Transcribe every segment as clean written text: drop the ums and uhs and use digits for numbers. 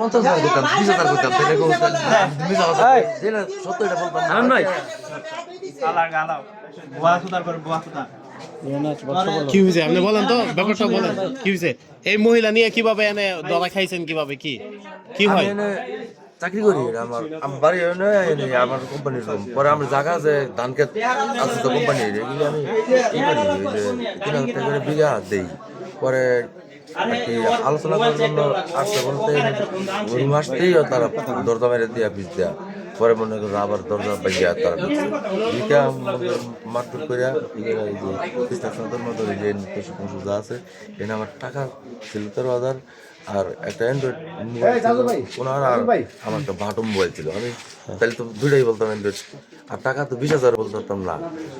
50,000 দিতাম 20,000 দিতাম তাহলে কোন তুমি যাও দিলে সত্য এটা বলতাম না নাই কি হয়েছে আপনি বলেন তো ব্যাপারটা বলেন কি হয়েছে এই মহিলা নিয়ে কিভাবে এনে ধরা খাইছেন কিভাবে কি কি হয় চাকরি করি আমার বাড়ি আমার কোম্পানির রুম পরে আমরা জায়গা যে ধান ক্ষেত আছে তো কোম্পানির এগুলি আমি ই করি ওই যে 3,000 টাকা করে বিঘা দেই পরে আর কি আলোচনা করার জন্য আসতে বলতে রুম আসতেই তারা দরজা মেরে দিয়া পিস দেয়া পরে মনে করো আবার দরজা বাইয়া তারা বিঘা মারপিট করিয়া এই যে কৃষ্ণার মতো যে যা আছে এখানে আমার টাকা ছিল 13,000 আর একটা অ্যান্ড্রয়েড ওনার আর আমার একটা বাটন মোবাইল ছিল আমি তাহলে তো দুইটাই বলতাম অ্যান্ড্রয়েড আর টাকা তো 20,000 বলতে পারতাম না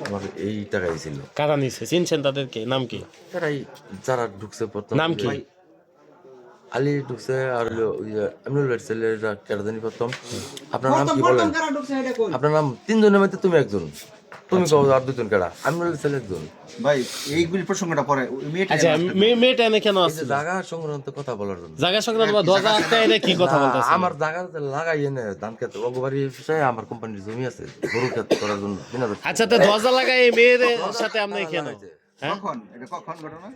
আমার এই টাকাই ছিল কারা নিছে চিনছেন তাদেরকে নাম কি তারাই যারা ঢুকছে প্রথম নাম কি আলী ঢুকছে আর এমনুল ভাই ছেলেরা কেটে জানি প্রথম আপনার নাম কি বলেন আপনার নাম তিনজনের মধ্যে তুমি একজন তুমি কও আর দুজন কেডা এমনুল ছেলে একজন ভাই এইগুলি প্রসঙ্গটা পরে আচ্ছা মেয়েটা এনে কেন আছে জায়গা সংক্রান্ত কথা বলার জন্য জায়গা সংক্রান্ত বা দরজা আটকে এনে কি কথা বলতেছে আমার জায়গাতে লাগাই এনে ধান খেতে অগবাড়ি আমার কোম্পানির জমি আছে গরু খেত করার জন্য আচ্ছা তো দরজা লাগাই এই মেয়ের সাথে আপনি কেন কখন এটা কখন ঘটনা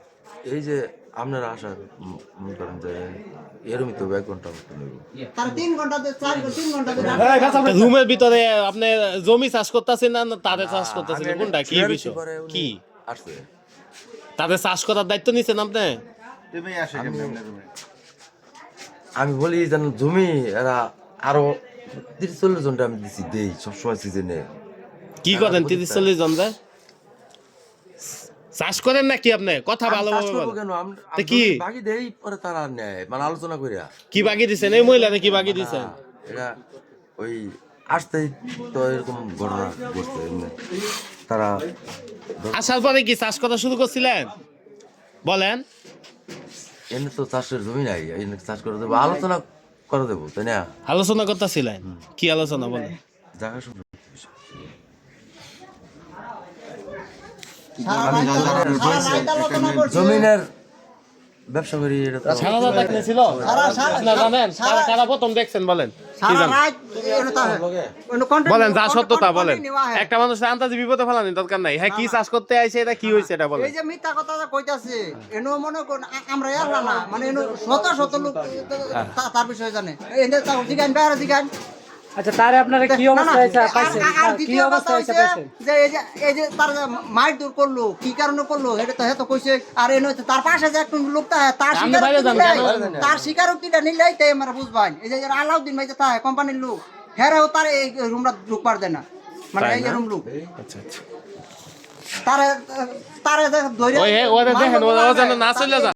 এই যে আপনারা আসার মনে করেন যে এরমই তো 1 ঘন্টা মতো নেব তার 3 ঘন্টাতে 3 ঘন্টাতে রুমের ভিতরে আপনি জমি চাষ করতেছেন না তাদের চাষ করতেছেন কোনটা কি বিষয় কি আসছে তাদের চাষ করার দায়িত্ব নিছেন আপনি তুমি আসে কেমনে আপনার রুমে আমি বলি যেন জমি এরা আরো 30-40 জনটা আমি দিছি দেই সবসময় সিজনে কি করেন 30-40 জন যায় চাষ করেন নাকি আপনি কথা ভালোভাবে বলেন কেন তা কি বাকি দেই পরে তারা নেয় মানে আলোচনা করিয়া কি বাকি দিছেন এই মহিলারে কি বাকি দিছেন এটা ওই আসতেই তো এরকম ঘটনা ঘটছে তারা আসার পরে কি চাষ করা শুরু করছিলেন বলেন এনে তো চাষের জমি নাই এনে চাষ করে দেবো আলোচনা করে দেবো তাই না আলোচনা করতেছিলেন কি আলোচনা বলেন জায়গা শুরু জমিনের ব্যবসা করি এটা তো সারা রাত আপনি ছিল না জানেন কারা প্রথম দেখছেন বলেন কি জানেন বলেন যা সত্যতা বলেন একটা মানুষ আন্তাজি বিপদে ফেলানি দরকার নাই হ্যাঁ কি চাষ করতে আইছে এটা কি হইছে এটা বলেন এই যে মিথ্যা কথা কইতাছে এনো মনে কোন আমরা ইয়ালা না মানে এনো শত শত লোক তার বিষয় জানে এনে তাও জিগান বাইরে জিগান আচ্ছা তারে আপনারা কি অবস্থা হইছে পাইছেন কি অবস্থা হইছে পাইছেন যে এই যে তার মাইর দূর করলো কি কারণে করলো এটা তো হেতো কইছে আর এনো তার পাশে যে একটা লোকটা তার স্বীকারোক্তিটা নিলেই তাই আমরা বুঝবাই এই যে আলাউদ্দিন ভাই যে তাই কোম্পানির লোক হেরাও তার এই রুমটা ঢুক পার দেয় না মানে এই রুম লোক আচ্ছা আচ্ছা তারে তারে ধরে ওই ওরে দেখেন ওরা যেন না চলে যায়